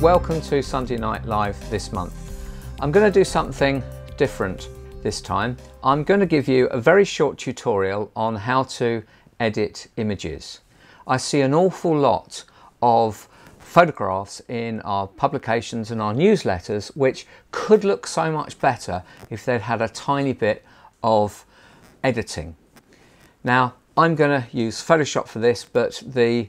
welcome to Sunday Night Live this month. I'm going to do something different this time. I'm going to give you a very short tutorial on how to edit images. I see an awful lot of photographs in our publications and our newsletters which could look so much better if they'd had a tiny bit of editing. Now, I'm going to use Photoshop for this, but the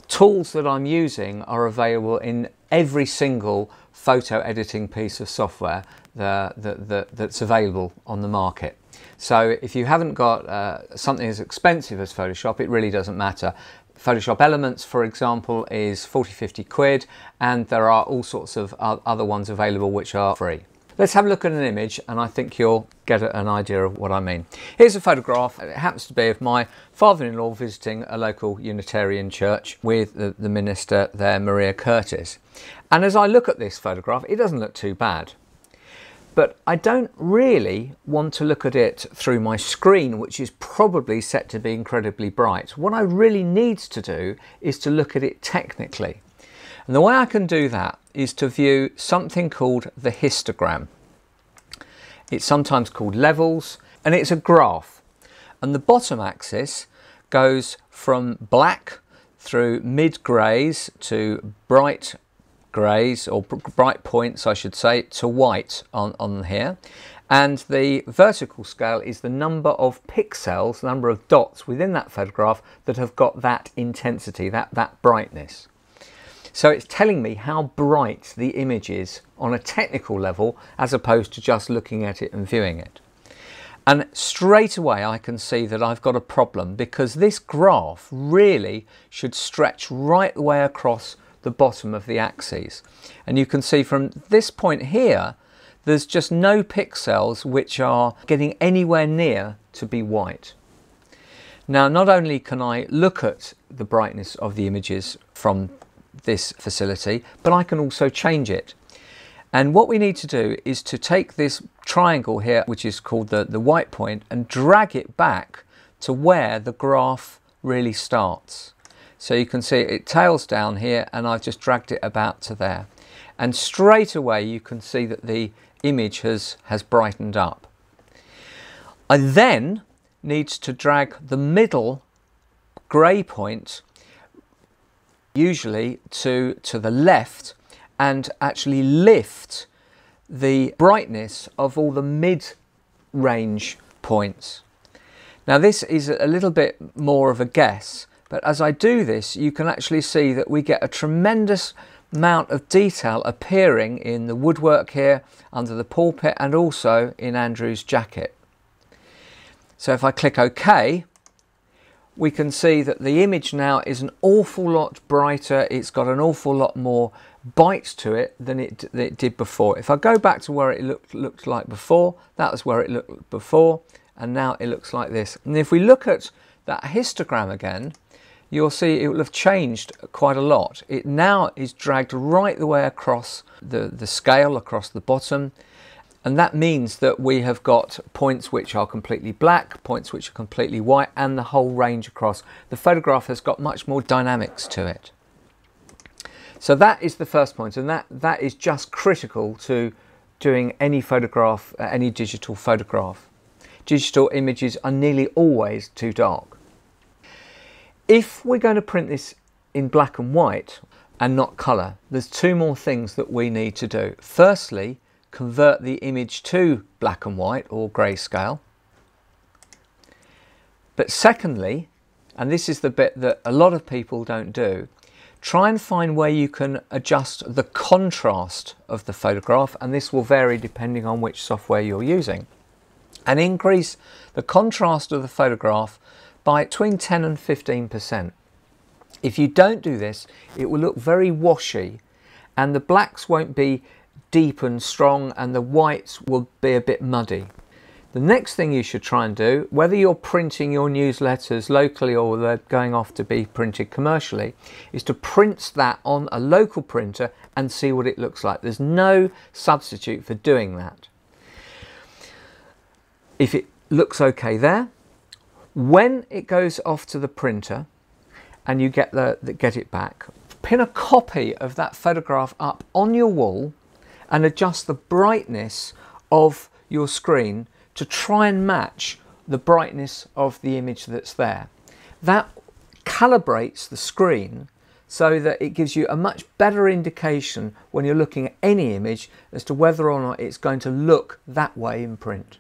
tools that I'm using are available in every single photo editing piece of software that's available on the market. So if you haven't got something as expensive as Photoshop, it really doesn't matter. Photoshop Elements, for example, is 40–50 quid, and there are all sorts of other ones available which are free. Let's have a look at an image and I think you'll get an idea of what I mean. Here's a photograph. It happens to be of my father-in-law visiting a local Unitarian church with the minister there, Maria Curtis. And as I look at this photograph, it doesn't look too bad. But I don't really want to look at it through my screen, which is probably set to be incredibly bright. What I really need to do is to look at it technically. And the way I can do that is to view something called the histogram. It's sometimes called levels, and it's a graph. And the bottom axis goes from black through mid-greys to bright greys, or bright points I should say, to white on here. And the vertical scale is the number of pixels, the number of dots within that photograph that have got that intensity, that brightness. So it's telling me how bright the image is on a technical level as opposed to just looking at it and viewing it. And straight away I can see that I've got a problem, because this graph really should stretch right the way across the bottom of the axes. And you can see from this point here, there's just no pixels which are getting anywhere near to be white. Now, not only can I look at the brightness of the images from this facility, but I can also change it. And what we need to do is to take this triangle here, which is called the white point, and drag it back to where the graph really starts. So you can see it tails down here, and I've just dragged it about to there. And straight away you can see that the image has brightened up. I then need to drag the middle grey point usually to the left, and actually lift the brightness of all the mid-range points. Now this is a little bit more of a guess, but as I do this you can actually see that we get a tremendous amount of detail appearing in the woodwork here, under the pulpit, and also in Andrew's jacket. So if I click OK, we can see that the image now is an awful lot brighter. It's got an awful lot more bite to it than it did before. If I go back to where it looked like before, that was where it looked before, and now it looks like this. And if we look at that histogram again, you'll see it will have changed quite a lot. It now is dragged right the way across the scale, across the bottom. And that means that we have got points which are completely black, points which are completely white, and the whole range across. The photograph has got much more dynamics to it. So that is the first point, and that is just critical to doing any photograph, any digital photograph. Digital images are nearly always too dark. If we're going to print this in black and white and not colour, there's two more things that we need to do. Firstly, convert the image to black and white or grayscale. But secondly, and this is the bit that a lot of people don't do, try and find where you can adjust the contrast of the photograph, and this will vary depending on which software you're using, and increase the contrast of the photograph by between 10 and 15%. If you don't do this, it will look very washy, and the blacks won't be deep and strong, and the whites will be a bit muddy. The next thing you should try and do, whether you're printing your newsletters locally or they're going off to be printed commercially, is to print that on a local printer and see what it looks like. There's no substitute for doing that. If it looks okay there, when it goes off to the printer and you get it back, pin a copy of that photograph up on your wall and adjust the brightness of your screen to try and match the brightness of the image that's there. That calibrates the screen so that it gives you a much better indication when you're looking at any image as to whether or not it's going to look that way in print.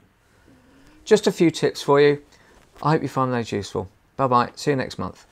Just a few tips for you. I hope you find those useful. Bye bye, see you next month.